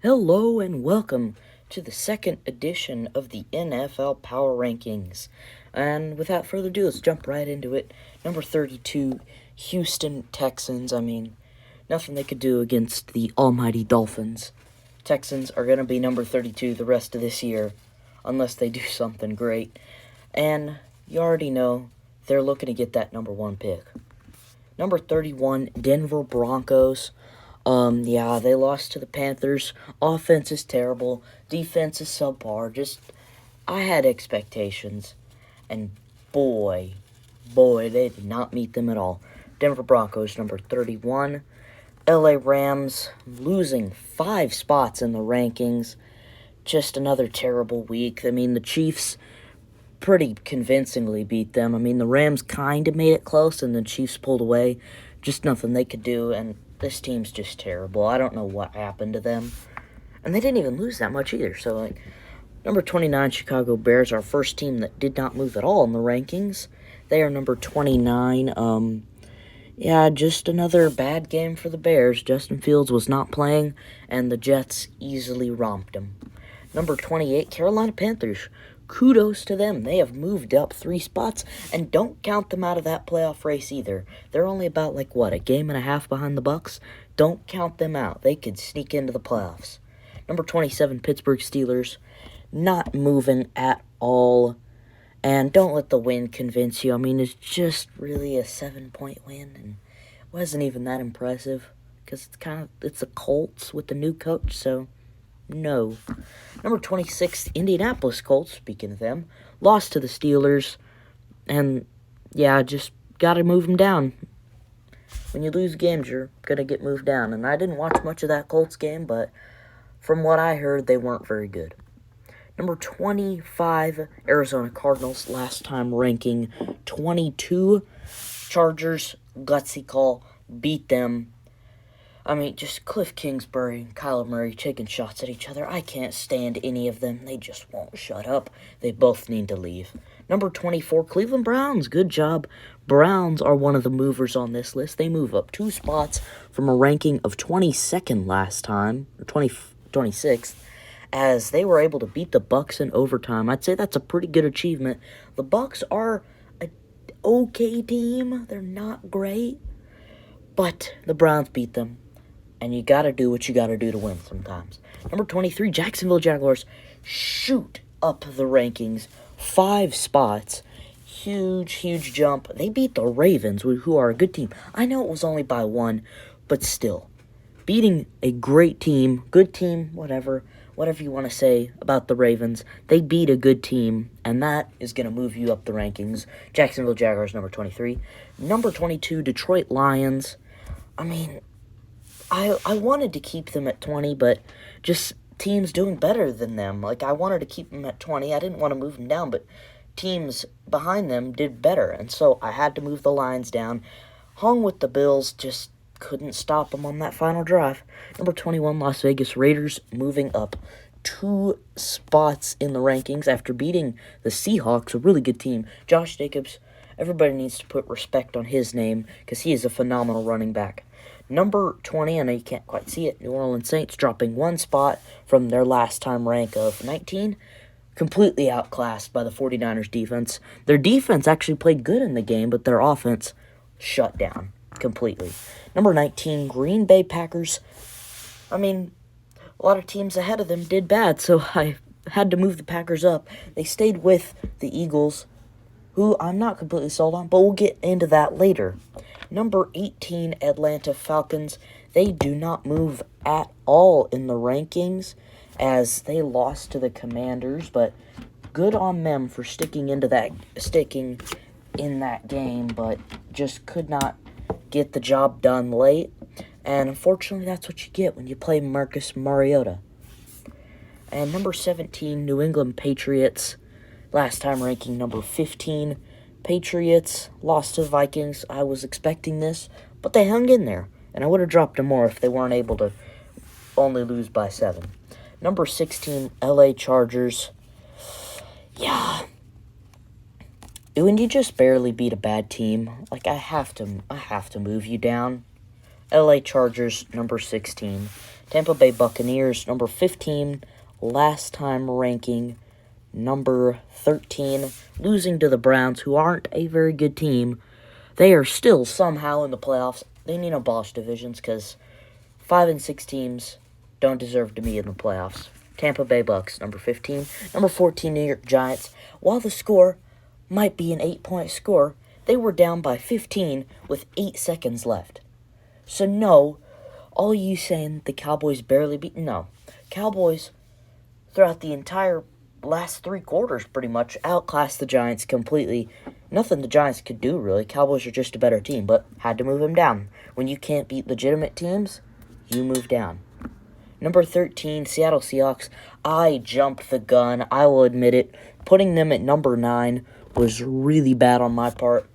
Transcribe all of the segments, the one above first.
Hello and welcome to the second edition of the NFL Power Rankings. And without further ado, let's jump right into it. Number 32, Houston Texans. Nothing they could do against the almighty Dolphins. Texans are going to be number 32 the rest of this year, unless they do something great. And you already know they're looking to get that number 1 pick. Number 31, Denver Broncos. They lost to the Panthers. Offense is terrible. Defense is subpar. I had expectations. And boy, they did not meet them at all. Denver Broncos, number 31. LA Rams losing 5 spots in the rankings. Just another terrible week. The Chiefs pretty convincingly beat them. The Rams kind of made it close, and the Chiefs pulled away. Just nothing they could do, and this team's just terrible. I don't know what happened to them. And they didn't even lose that much either. So, number 29, Chicago Bears, our first team that did not move at all in the rankings. They are number 29. Just another bad game for the Bears. Justin Fields was not playing, and the Jets easily romped him. Number 28, Carolina Panthers. Kudos to them. They have moved up 3 spots, and don't count them out of that playoff race either. They're only about, a game and a half behind the Bucs? Don't count them out. They could sneak into the playoffs. Number 27, Pittsburgh Steelers. Not moving at all. And don't let the win convince you. It's just really a 7-point win, and it wasn't even that impressive, because it's the Colts with the new coach, so no. Number 26, Indianapolis Colts, speaking of them, lost to the Steelers, and just gotta move them down. When you lose games, you're gonna get moved down, and I didn't watch much of that Colts game, but from what I heard, they weren't very good. Number 25, Arizona Cardinals, last time ranking 22. Chargers, gutsy call, beat them. Just Cliff Kingsbury and Kyler Murray taking shots at each other. I can't stand any of them. They just won't shut up. They both need to leave. Number 24, Cleveland Browns. Good job. Browns are one of the movers on this list. They move up 2 spots from a ranking of 22nd last time, or 26th, as they were able to beat the Bucs in overtime. I'd say that's a pretty good achievement. The Bucs are an okay team. They're not great, but the Browns beat them. And you gotta do what you gotta do to win sometimes. Number 23, Jacksonville Jaguars shoot up the rankings 5 spots. Huge jump. They beat the Ravens, who are a good team. I know it was only by 1, but still. Beating a great team, good team, whatever you want to say about the Ravens, they beat a good team, and that is going to move you up the rankings. Jacksonville Jaguars, number 23. Number 22, Detroit Lions. I wanted to keep them at 20, but just teams doing better than them. I wanted to keep them at 20. I didn't want to move them down, but teams behind them did better, and so I had to move the Lions down. Hung with the Bills, just couldn't stop them on that final drive. Number 21, Las Vegas Raiders, moving up 2 spots in the rankings after beating the Seahawks, a really good team. Josh Jacobs, everybody needs to put respect on his name because he is a phenomenal running back. Number 20, I know you can't quite see it, New Orleans Saints dropping 1 spot from their last time rank of 19. Completely outclassed by the 49ers defense. Their defense actually played good in the game, but their offense shut down completely. Number 19, Green Bay Packers. A lot of teams ahead of them did bad, so I had to move the Packers up. They stayed with the Eagles, who I'm not completely sold on, but we'll get into that later. Number 18, Atlanta Falcons. They do not move at all in the rankings as they lost to the Commanders, but good on them for sticking in that game, but just could not get the job done late. And unfortunately, that's what you get when you play Marcus Mariota. And number 17, New England Patriots. Last time ranking number 15. Patriots lost to the Vikings. I was expecting this, but they hung in there. And I would have dropped them more if they weren't able to only lose by 7. Number 16, LA Chargers. When you just barely beat a bad team, I have to move you down. LA Chargers, number 16. Tampa Bay Buccaneers, number 15, last time ranking, number 13, losing to the Browns, who aren't a very good team. They are still somehow in the playoffs. They need to abolish divisions because 5 and 6 teams don't deserve to be in the playoffs. Tampa Bay Bucks, number 15. Number 14, New York Giants. While the score might be an 8-point score, they were down by 15 with 8 seconds left. So no, all you saying the Cowboys barely beat, no. Cowboys, throughout the entire last 3 quarters, pretty much, outclassed the Giants completely. Nothing the Giants could do, really. Cowboys are just a better team, but had to move them down. When you can't beat legitimate teams, you move down. Number 13, Seattle Seahawks. I jumped the gun, I will admit it. Putting them at number 9 was really bad on my part.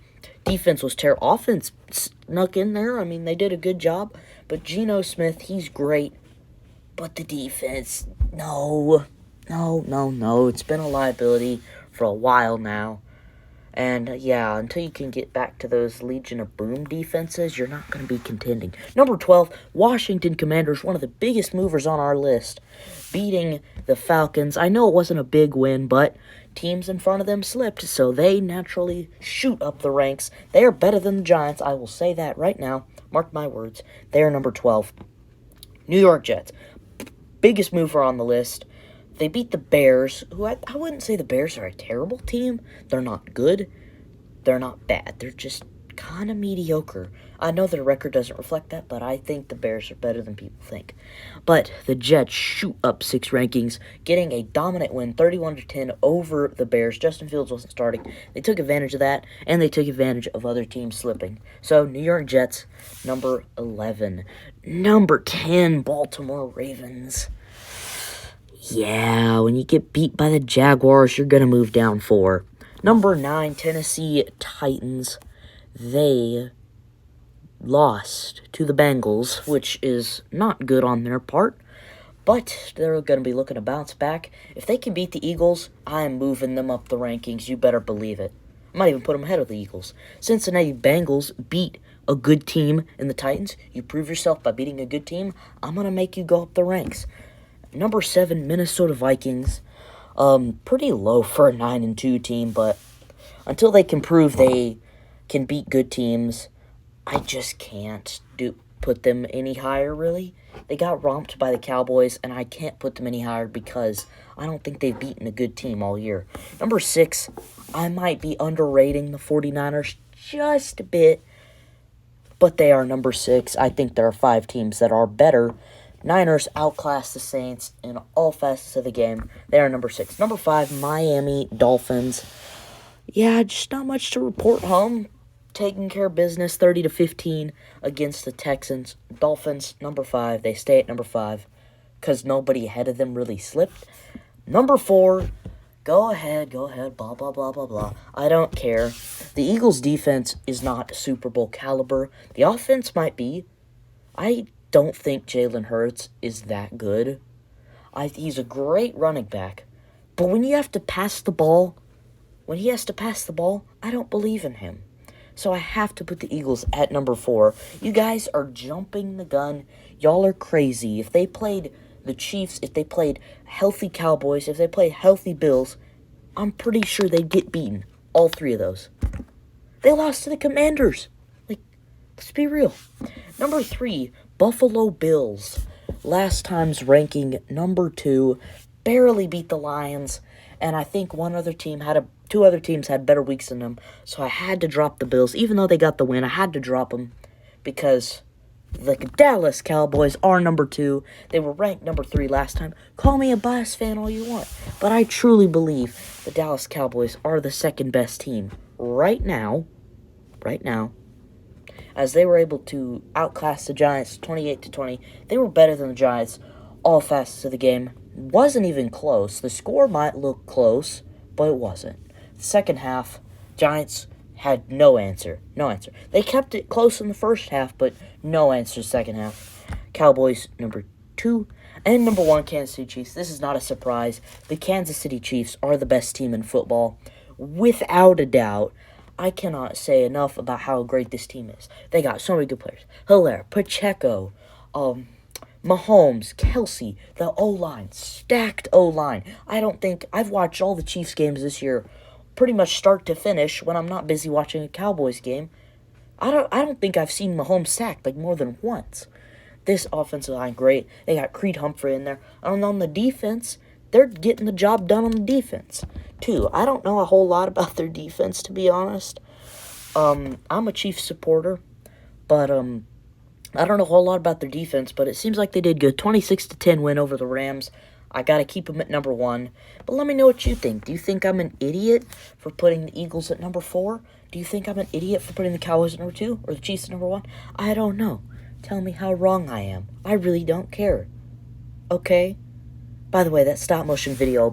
Defense was terrible. Offense snuck in there. I mean, they did a good job. But Geno Smith, he's great. But the defense, no. It's been a liability for a while now. And, yeah, until you can get back to those Legion of Boom defenses, you're not going to be contending. Number 12, Washington Commanders, one of the biggest movers on our list, beating the Falcons. I know it wasn't a big win, but teams in front of them slipped, so they naturally shoot up the ranks. They are better than the Giants. I will say that right now. Mark my words. They are number 12. New York Jets, biggest mover on the list. They beat the Bears, who I wouldn't say the Bears are a terrible team. They're not good. They're not bad. They're just kind of mediocre. I know their record doesn't reflect that, but I think the Bears are better than people think. But the Jets shoot up 6 rankings, getting a dominant win, 31-10 over the Bears. Justin Fields wasn't starting. They took advantage of that, and they took advantage of other teams slipping. So, New York Jets, number 11. Number 10, Baltimore Ravens. Yeah, when you get beat by the Jaguars, you're going to move down 4. Number 9, Tennessee Titans. They lost to the Bengals, which is not good on their part, but they're going to be looking to bounce back. If they can beat the Eagles, I am moving them up the rankings. You better believe it. I might even put them ahead of the Eagles. Cincinnati Bengals beat a good team in the Titans. You prove yourself by beating a good team, I'm going to make you go up the ranks. Number 7, Minnesota Vikings. Pretty low for a 9-2 team, but until they can prove they can beat good teams, I just can't put them any higher, really. They got romped by the Cowboys, and I can't put them any higher because I don't think they've beaten a good team all year. Number 6, I might be underrating the 49ers just a bit, but they are number 6. I think there are 5 teams that are better. Niners outclass the Saints in all facets of the game. They are number 6. Number 5, Miami Dolphins. Yeah, just not much to report home. Taking care of business, 30-15 against the Texans. Dolphins, number 5. They stay at number 5 because nobody ahead of them really slipped. Number 4, go ahead, blah, blah, blah, blah, blah. I don't care. The Eagles' defense is not Super Bowl caliber. The offense might be. I don't think Jalen Hurts is that good. He's a great running back. But when you have to pass the ball, I don't believe in him. So I have to put the Eagles at number 4. You guys are jumping the gun. Y'all are crazy. If they played the Chiefs, if they played healthy Cowboys, if they played healthy Bills, I'm pretty sure they'd get beaten. All 3 of those. They lost to the Commanders. Let's be real. Number 3, Buffalo Bills. Last time's ranking, number 2. Barely beat the Lions. And I think two other teams had better weeks than them. So I had to drop the Bills. Even though they got the win, I had to drop them. Because the Dallas Cowboys are number 2. They were ranked number 3 last time. Call me a biased fan all you want. But I truly believe the Dallas Cowboys are the second best team right now, as they were able to outclass the Giants 28-20. They were better than the Giants all facets of the game. Wasn't even close. The score might look close, but it wasn't. The second half, Giants had no answer. They kept it close in the first half, but no answer second half. Cowboys, number 2. And number 1, Kansas City Chiefs. This is not a surprise. The Kansas City Chiefs are the best team in football. Without a doubt. I cannot say enough about how great this team is. They got so many good players. Hilaire, Pacheco, Mahomes, Kelsey, the O-line, stacked O-line. I've watched all the Chiefs games this year pretty much start to finish when I'm not busy watching a Cowboys game. I don't think I've seen Mahomes sacked like more than once. This offensive line, great. They got Creed Humphrey in there. And on the defense, they're getting the job done on the defense, too. I don't know a whole lot about their defense, to be honest. I'm a Chiefs supporter, but I don't know a whole lot about their defense, but it seems like they did good. 26-10 win over the Rams. I got to keep them at number 1. But let me know what you think. Do you think I'm an idiot for putting the Eagles at number 4? Do you think I'm an idiot for putting the Cowboys at number 2 or the Chiefs at number 1? I don't know. Tell me how wrong I am. I really don't care. Okay? By the way, that stop motion video